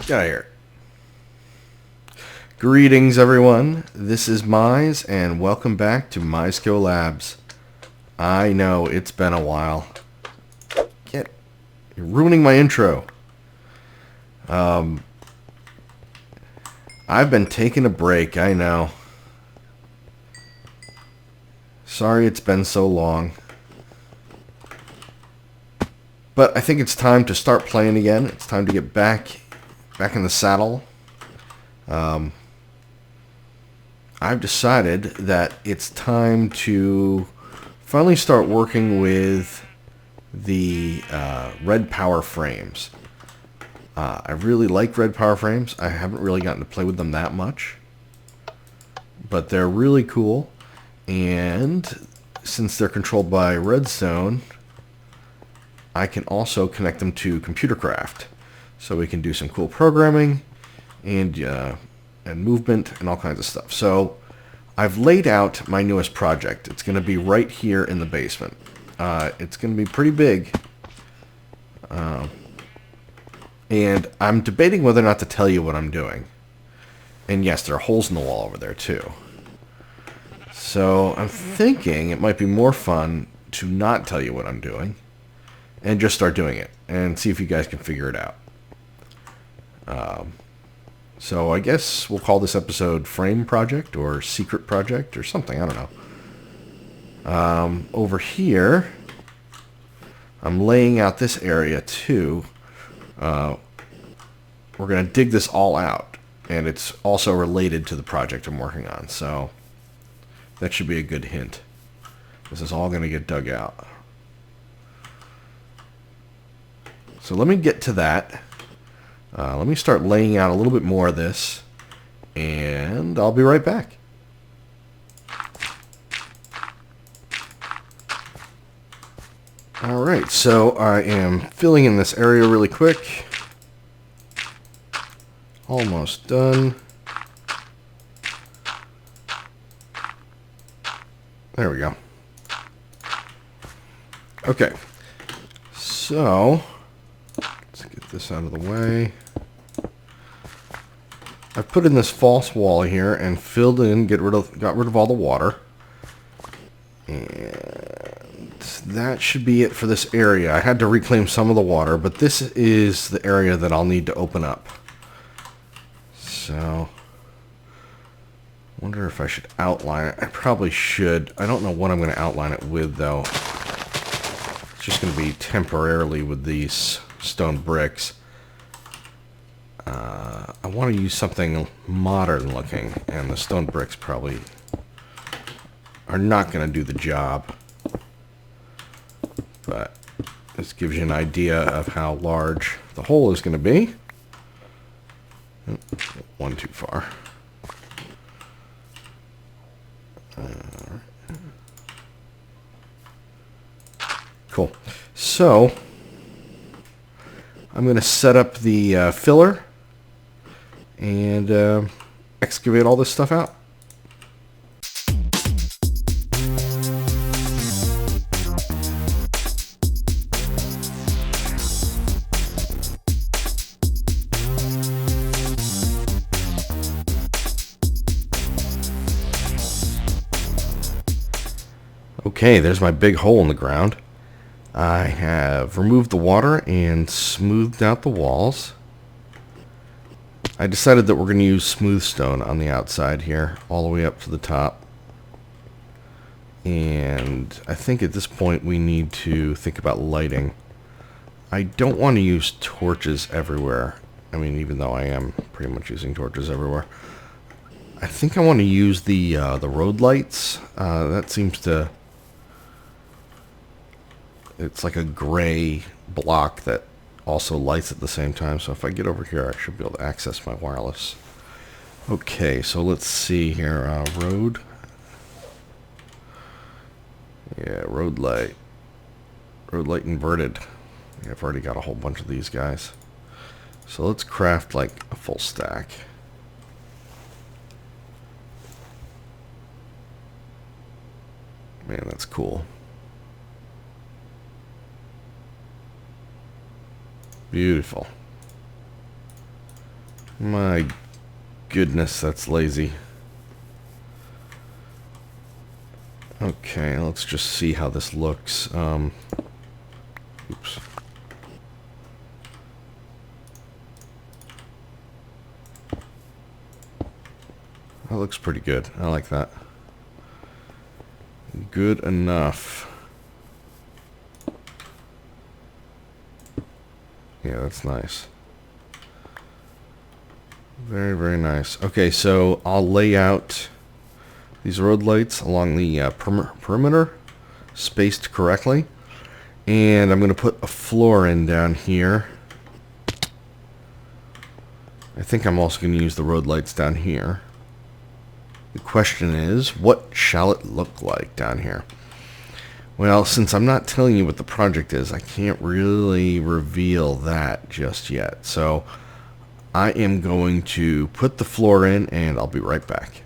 Get out of here. Greetings, everyone. This is Mize, and welcome back to MIZEco Labs. I know, it's been a while. You're ruining my intro. I've been taking a break, I know. Sorry it's been so long. But I think it's time to start playing again. It's time to get back in the saddle. I've decided that it's time to finally start working with the red power frames. I really like red power frames. I haven't really gotten to play with them that much, but they're really cool. And since they're controlled by redstone, I can also connect them to Computercraft, so we can do some cool programming and movement and all kinds of stuff. So I've laid out my newest project. It's going to be right here in the basement. It's going to be pretty big, and I'm debating whether or not to tell you what I'm doing. And yes, there are holes in the wall over there too. So I'm thinking it might be more fun to not tell you what I'm doing and just start doing it and see if you guys can figure it out. So I guess we'll call this episode Frame Project or Secret Project or something. I don't know. Over here, I'm laying out this area too. We're going to dig this all out, and it's also related to the project I'm working on, so that should be a good hint. This is all going to get dug out. So let me get to that. Let me start laying out a little bit more of this, and I'll be right back. Alright, so I am filling in this area really quick. Almost done. There we go. Okay, so let's get this out of the way. I've put in this false wall here and filled in, got rid of all the water. And that should be it for this area. I had to reclaim some of the water, but this is the area that I'll need to open up. So, wonder if I should outline it. I probably should. I don't know what I'm going to outline it with, though. It's just going to be temporarily with these stone bricks. I want to use something modern looking, and the stone bricks probably are not going to do the job. But this gives you an idea of how large the hole is going to be. One too far. Cool. So I'm going to set up the filler and excavate all this stuff out. Okay, there's my big hole in the ground. I have removed the water and smoothed out the walls. I decided that we're going to use smooth stone on the outside here, all the way up to the top. And I think at this point we need to think about lighting. I don't want to use torches everywhere. I mean, even though I am pretty much using torches everywhere. I think I want to use the road lights. That seems to... It's like a gray block that also lights at the same time. So if I get over here, I should be able to access my wireless. Okay, so let's see here. Road. Yeah, road light. Road light inverted. Yeah, I've already got a whole bunch of these guys. So let's craft like a full stack. Man, that's cool. Beautiful. My goodness, that's lazy. Okay, let's just see how this looks. Oops. That looks pretty good. I like that. Good enough. Yeah, that's nice. Very, very nice. Okay, so I'll lay out these road lights along the perimeter, spaced correctly. And I'm going to put a floor in down here. I think I'm also going to use the road lights down here. The question is, what shall it look like down here? Well, since I'm not telling you what the project is, I can't really reveal that just yet. So I am going to put the floor in, and I'll be right back.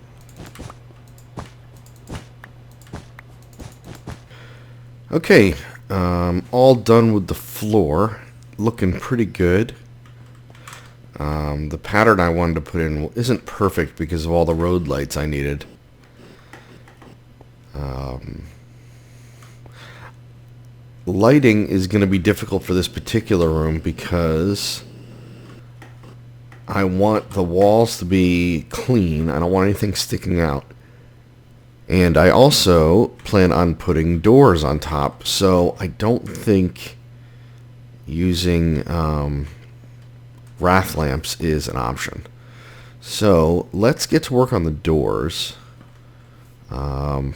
Okay, all done with the floor. Looking pretty good. The pattern I wanted to put in isn't perfect because of all the road lights I needed. Lighting is going to be difficult for this particular room because I want the walls to be clean. I don't want anything sticking out. And I also plan on putting doors on top, so I don't think using wrath lamps is an option. So let's get to work on the doors. The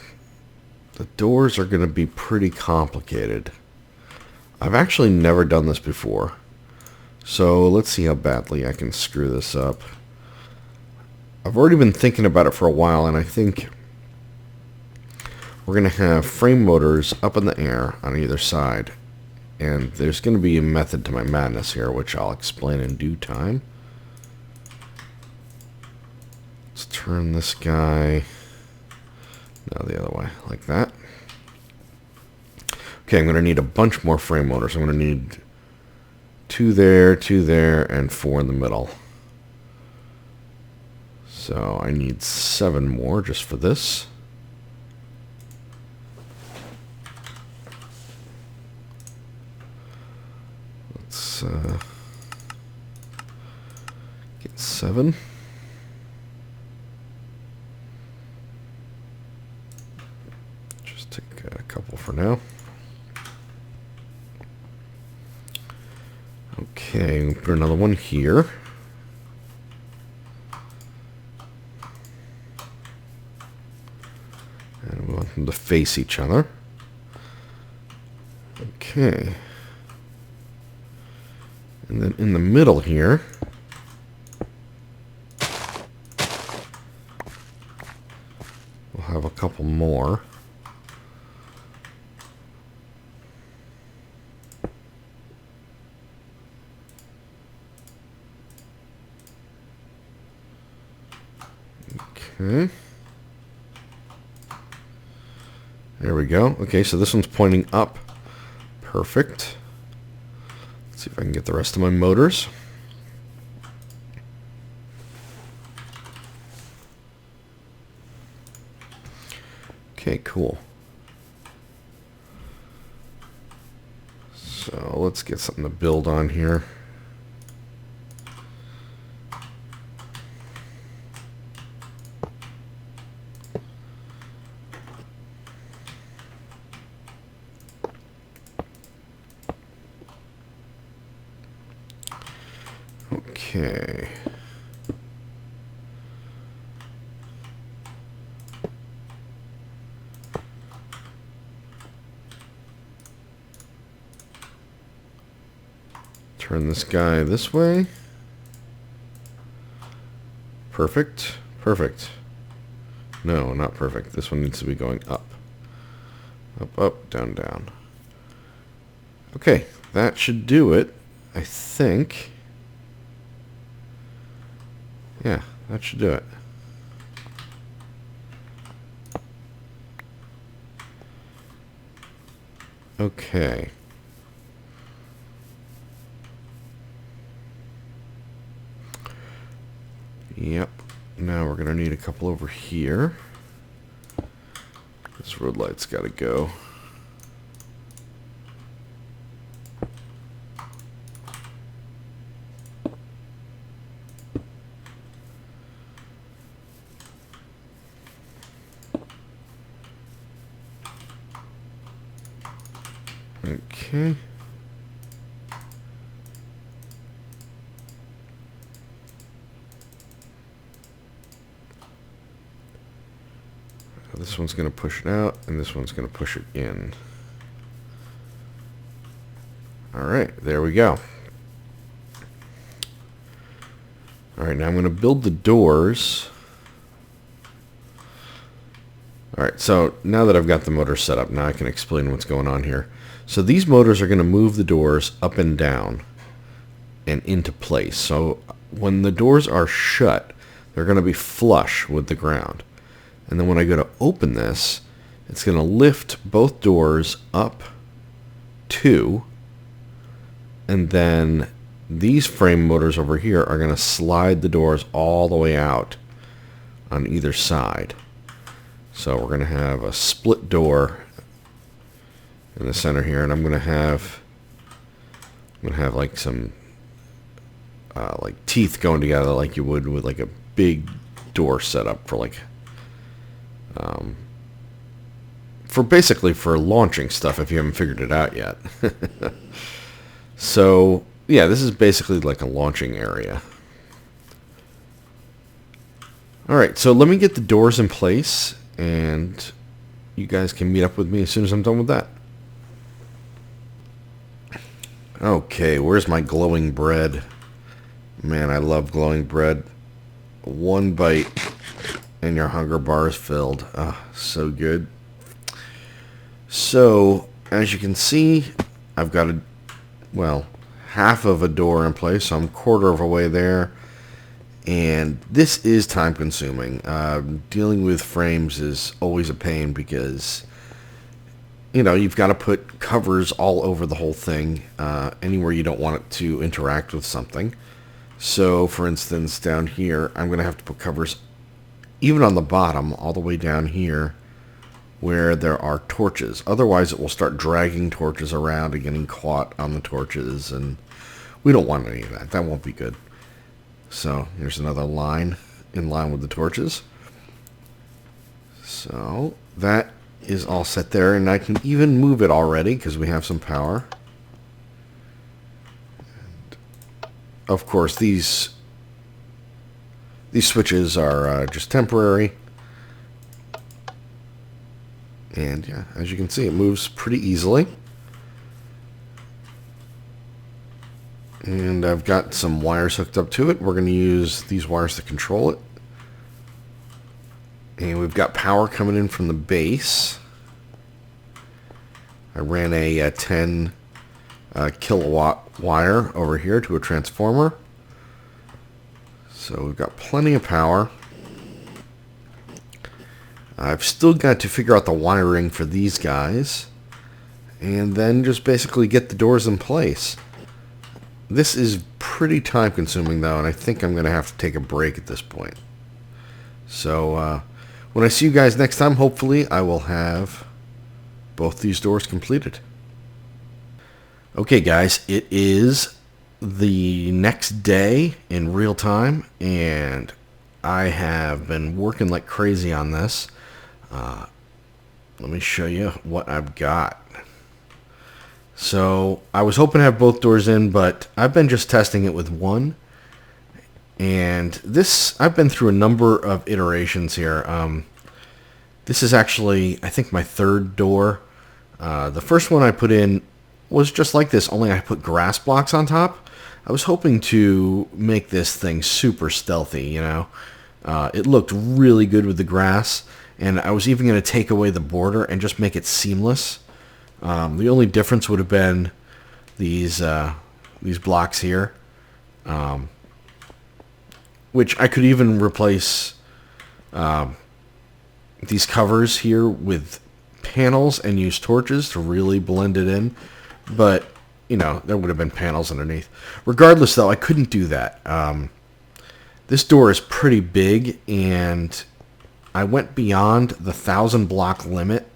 doors are going to be pretty complicated. I've actually never done this before. So let's see how badly I can screw this up. I've already been thinking about it for a while, and I think we're going to have frame motors up in the air on either side. And there's going to be a method to my madness here, which I'll explain in due time. Let's turn this guy, no, the other way, like that. Okay, I'm going to need a bunch more frame motors. I'm going to need 2 there, and 4 in the middle. So I need 7 more just for this. Let's get 7. Just take a couple for now. Okay, we'll put another one here. And we want them to face each other. Okay. And then in the middle here, we'll have a couple more. Okay. There we go. Okay, so this one's pointing up. Perfect. Let's see if I can get the rest of my motors. Okay, cool. So let's get something to build on here. Okay. Turn this guy this way. Perfect. Perfect. No, not perfect. This one needs to be going up. Up, up, down, down. Okay, that should do it, I think. Yeah, that should do it. Okay. Yep. Now we're going to need a couple over here. This road light's got to go. Okay. This one's going to push it out, and this one's going to push it in. Alright, there we go. Alright, now I'm going to build the doors. Alright, so now that I've got the motor set up, now I can explain what's going on here. So these motors are going to move the doors up and down and into place. So when the doors are shut, they're going to be flush with the ground. And then when I go to open this, it's going to lift both doors up 2, and then these frame motors over here are going to slide the doors all the way out on either side. So we're going to have a split door in the center here, and I'm going to have like some like teeth going together like you would with like a big door setup for like for launching stuff if you haven't figured it out yet. So yeah, this is basically like a launching area. Alright, so let me get the doors in place, and you guys can meet up with me as soon as I'm done with that. Okay, where's my glowing bread? Man, I love glowing bread. One bite and your hunger bar is filled. Ah, so good. So, as you can see, I've got half of a door in place, so I'm quarter of a way there. And this is time consuming. Dealing with frames is always a pain because, you know, you've got to put covers all over the whole thing, anywhere you don't want it to interact with something. So, for instance, down here, I'm going to have to put covers even on the bottom, all the way down here, where there are torches. Otherwise, it will start dragging torches around and getting caught on the torches, and we don't want any of that. That won't be good. So, here's another line in line with the torches. So, that is all set there, and I can even move it already because we have some power. And of course, these switches are just temporary. And yeah, as you can see, it moves pretty easily. And I've got some wires hooked up to it. We're going to use these wires to control it. And we've got power coming in from the base. I ran a 10 kilowatt wire over here to a transformer. So we've got plenty of power. I've still got to figure out the wiring for these guys, and then just basically get the doors in place. This is pretty time consuming though, and I think I'm going to have to take a break at this point. So when I see you guys next time, hopefully I will have both these doors completed. Okay guys, it is the next day in real time, and I have been working like crazy on this. Let me show you what I've got. So I was hoping to have both doors in, but I've been just testing it with one, and this, I've been through a number of iterations here. This is actually, I think, my third door. The first one I put in was just like this, only I put grass blocks on top. I was hoping to make this thing super stealthy, you know. It looked really good with the grass, and I was even going to take away the border and just make it seamless. The only difference would have been these blocks here, which I could even replace these covers here with panels and use torches to really blend it in. But you know, there would have been panels underneath. Regardless, though, I couldn't do that. This door is pretty big, and I went beyond the 1,000 block limit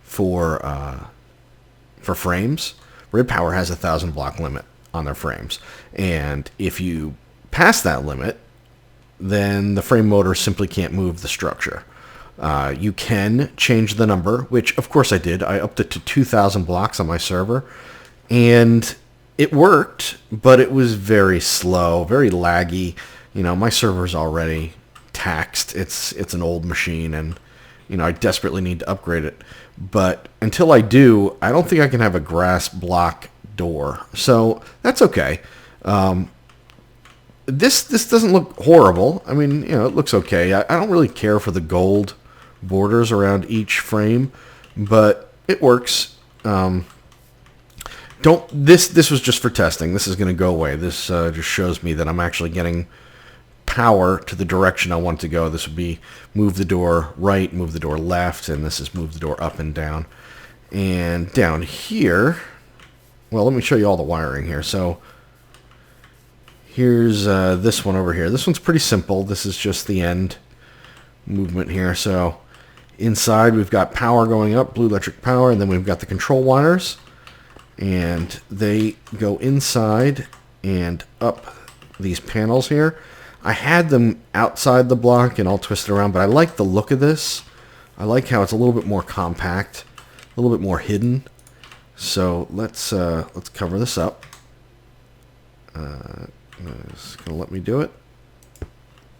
for frames. Red Power has a 1,000 block limit on their frames, and if you pass that limit, then the frame motor simply can't move the structure. You can change the number, which of course I did. I upped it to 2,000 blocks on my server, and it worked, but it was very slow, very laggy. You know, my server's already taxed. It's an old machine, and you know, I desperately need to upgrade it. But until I do, I don't think I can have a grass block door. So that's okay. This doesn't look horrible. I mean, you know, it looks okay. I don't really care for the gold borders around each frame, but it works. This was just for testing. This is going to go away. This just shows me that I'm actually getting power to the direction I want to go. This would be move the door right, move the door left, and this is move the door up and down. And down here, well, let me show you all the wiring here. So here's this one over here. This one's pretty simple. This is just the end movement here. So inside we've got power going up, blue electric power, and then we've got the control wires, and they go inside and up these panels here. I had them outside the block and all twisted around, but I like the look of this. I like how it's a little bit more compact, a little bit more hidden. So let's cover this up. It's gonna let me do it.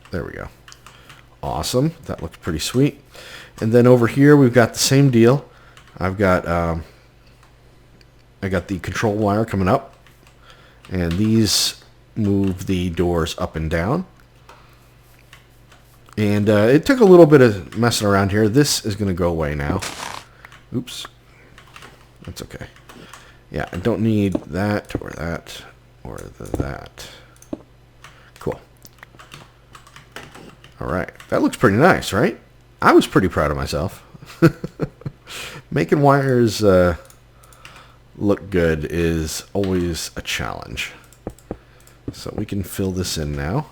There we go. Awesome. That looks pretty sweet. And then over here we've got the same deal. I've got I got the control wire coming up, and these move the doors up and down. And it took a little bit of messing around here. This is going to go away now. Oops. That's okay. Yeah, I don't need that or that or that. Cool. All right. That looks pretty nice, right? I was pretty proud of myself. Making wires look good is always a challenge. So we can fill this in now,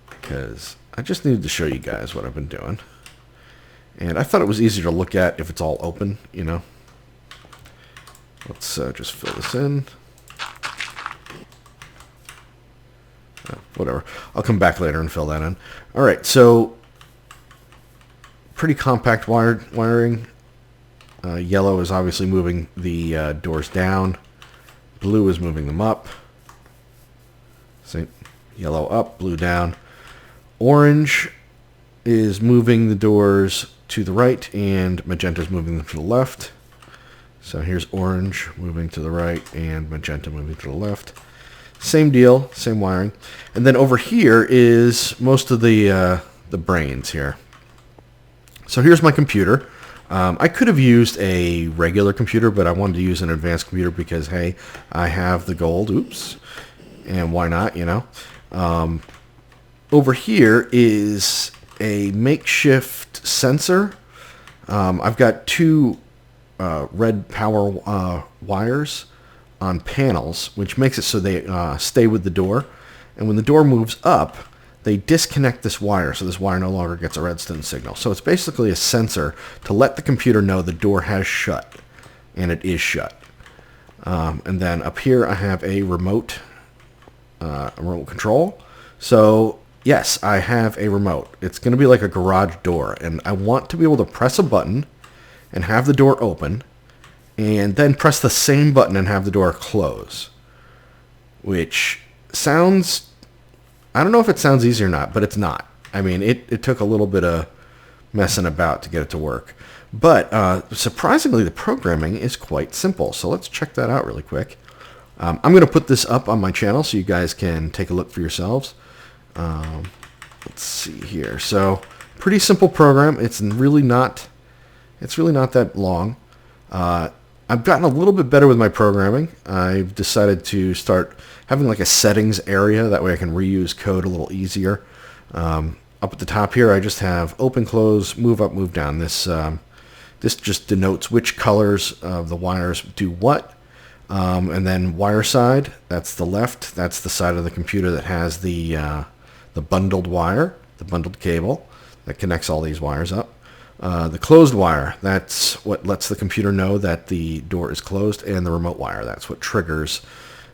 because I just needed to show you guys what I've been doing. And I thought it was easier to look at if it's all open, you know. Let's just fill this in. Whatever. I'll come back later and fill that in. All right, so pretty compact wiring. Yellow is obviously moving the doors down. Blue is moving them up. So yellow up, blue down. Orange is moving the doors to the right, and magenta is moving them to the left. So here's orange moving to the right, and magenta moving to the left. Same deal, same wiring. And then over here is most of the brains here. So here's my computer. I could have used a regular computer, but I wanted to use an advanced computer because, hey, I have the gold. Oops. And why not, you know? Over here is a makeshift sensor. I've got two red power wires on panels, which makes it so they stay with the door. And when the door moves up, they disconnect this wire, so this wire no longer gets a redstone signal. So it's basically a sensor to let the computer know the door has shut, and it is shut. And then up here I have a remote control. So yes, I have a remote. It's going to be like a garage door, and I want to be able to press a button and have the door open, and then press the same button and have the door close. Which sounds, I don't know if it sounds easy or not, but it's not. I mean, it took a little bit of messing about to get it to work. But surprisingly, the programming is quite simple. So let's check that out really quick. I'm going to put this up on my channel so you guys can take a look for yourselves. Let's see here. So pretty simple program. It's really not that long. I've gotten a little bit better with my programming. I've decided to start having like a settings area. That way I can reuse code a little easier. Up at the top here, I just have open, close, move up, move down. This just denotes which colors of the wires do what. And then wire side, that's the left. That's the side of the computer that has the bundled wire, the bundled cable that connects all these wires up. The closed wire, that's what lets the computer know that the door is closed, and the remote wire, that's what triggers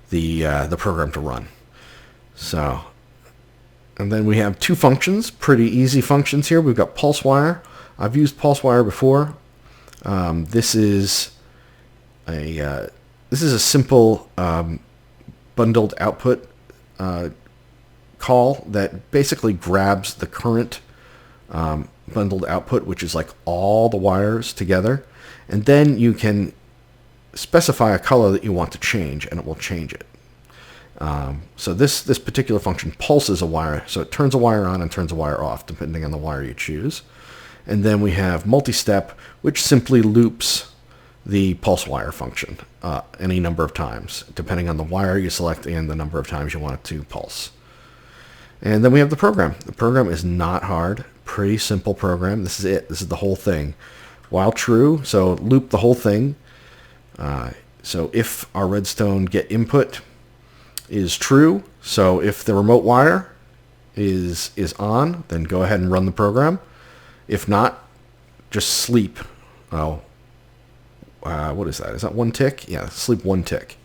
the program to run. So, and then we have two functions, pretty easy functions here. We've got pulse wire. I've used pulse wire before. This is a simple bundled output call that basically grabs the current bundled output, which is like all the wires together, and then you can specify a color that you want to change, and it will change it. So this particular function pulses a wire, so it turns a wire on and turns a wire off, depending on the wire you choose. And then we have multi-step, which simply loops the pulse wire function any number of times, depending on the wire you select and the number of times you want it to pulse. And then we have the program. The program is not hard, pretty simple program. This is it. This is the whole thing. While true, so loop the whole thing. So if our redstone get input is true, so if the remote wire is on, then go ahead and run the program. If not, just sleep. Oh, what is that? Is that 1 tick? Yeah, sleep 1 tick.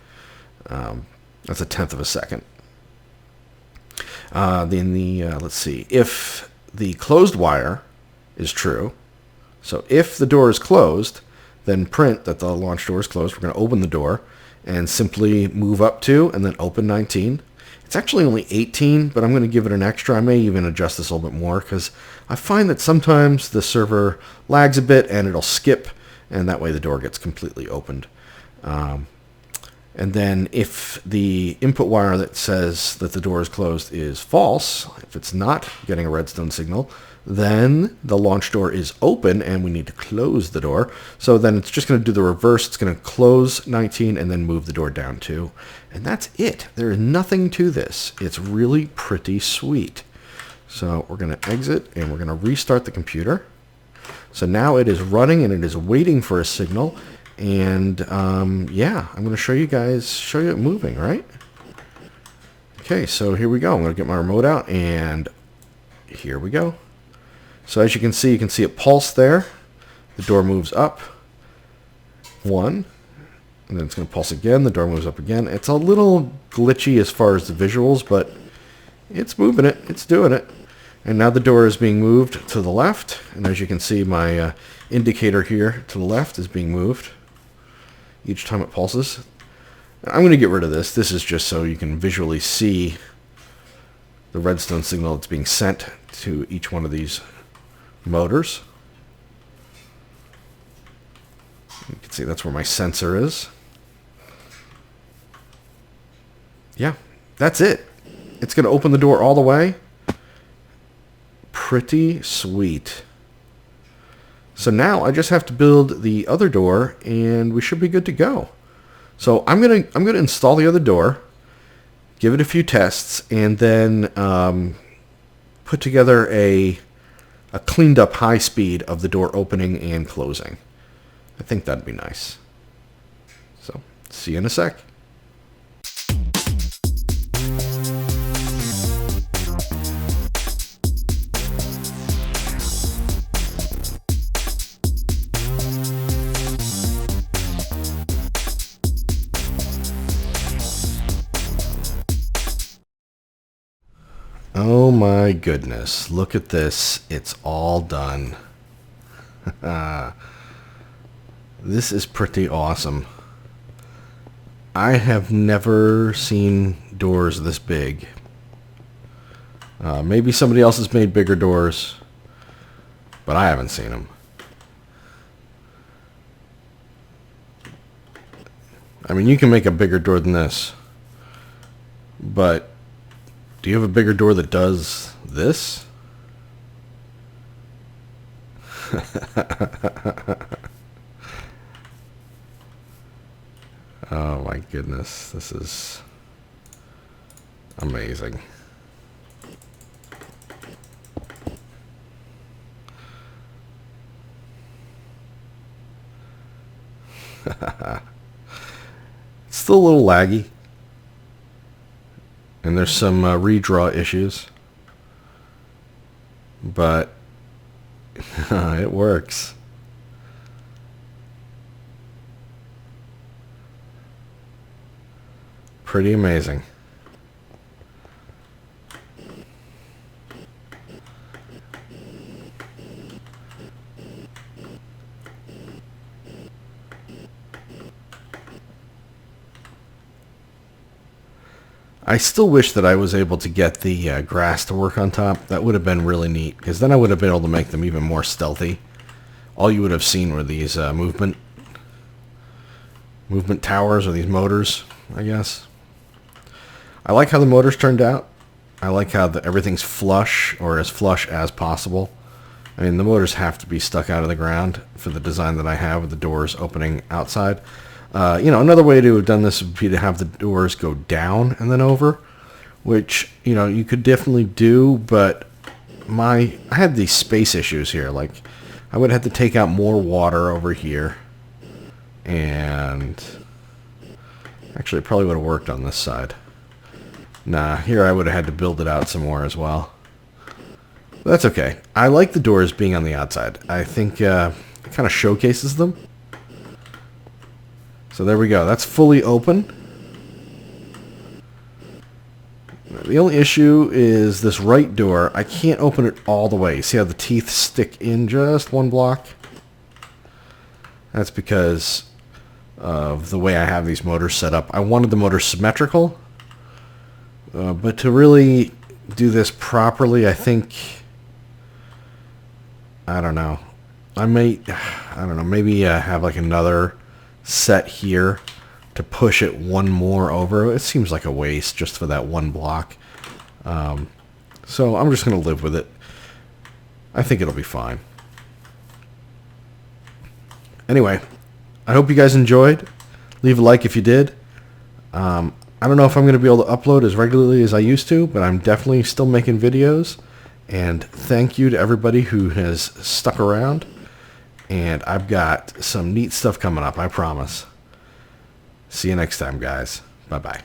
That's 1/10 of a second. Let's see. If the closed wire is true, so if the door is closed, then print that the launch door is closed. We're going to open the door and simply move up to and then open 19. It's actually only 18, but I'm going to give it an extra. I may even adjust this a little bit more because I find that sometimes the server lags a bit and it'll skip, and that way the door gets completely opened. And then if the input wire that says that the door is closed is false, if it's not getting a redstone signal, then the launch door is open and we need to close the door. So then it's just going to do the reverse. It's going to close 19 and then move the door down 2. And that's it. There is nothing to this. It's really pretty sweet. So we're going to exit and we're going to restart the computer. So now it is running and it is waiting for a signal. And yeah, I'm going to show you it moving, right? Okay, so here we go. I'm going to get my remote out and here we go. So as you can see it pulse there. The door moves up 1, and then it's going to pulse again. The door moves up again. It's a little glitchy as far as the visuals, but it's moving it. It's doing it. And now the door is being moved to the left. And as you can see, my indicator here to the left is being moved each time it pulses. I'm going to get rid of this. This is just so you can visually see the redstone signal that's being sent to each one of these motors. You can see that's where my sensor is. Yeah, that's it. It's going to open the door all the way. Pretty sweet. So now I just have to build the other door and we should be good to go. So I'm gonna install the other door, give it a few tests, and then put together a cleaned up high speed of the door opening and closing. I think that'd be nice. So see you in a sec. Oh my goodness, look at this. It's all done. This is pretty awesome. I have never seen doors this big. Maybe somebody else has made bigger doors, but I haven't seen them. I mean, you can make a bigger door than this, but do you have a bigger door that does this? Oh my goodness, this is amazing. It's still a little laggy. And there's some redraw issues. But it works. Pretty amazing. I still wish that I was able to get the grass to work on top. That would have been really neat, because then I would have been able to make them even more stealthy. All you would have seen were these movement towers, or these motors, I guess. I like how the motors turned out. I like how everything's flush, or as flush as possible. I mean, the motors have to be stuck out of the ground for the design that I have, with the doors opening outside. You know, another way to have done this would be to have the doors go down and then over, which, you know, you could definitely do, but I had these space issues here. Like, I would have to take out more water over here, and actually it probably would have worked on this side. Nah, here I would have had to build it out some more as well. But that's okay. I like the doors being on the outside. I think it kind of showcases them. So there we go. That's fully open. The only issue is this right door. I can't open it all the way. See how the teeth stick in just one block? That's because of the way I have these motors set up. I wanted the motor symmetrical. But to really do this properly, I think... I don't know. I don't know, maybe have like another set here to push it one more over. It seems like a waste just for that one block. So I'm just going to live with it. I think it'll be fine. Anyway, I hope you guys enjoyed. Leave a like if you did. I don't know if I'm going to be able to upload as regularly as I used to, but I'm definitely still making videos. And thank you to everybody who has stuck around. And I've got some neat stuff coming up, I promise. See you next time, guys. Bye-bye.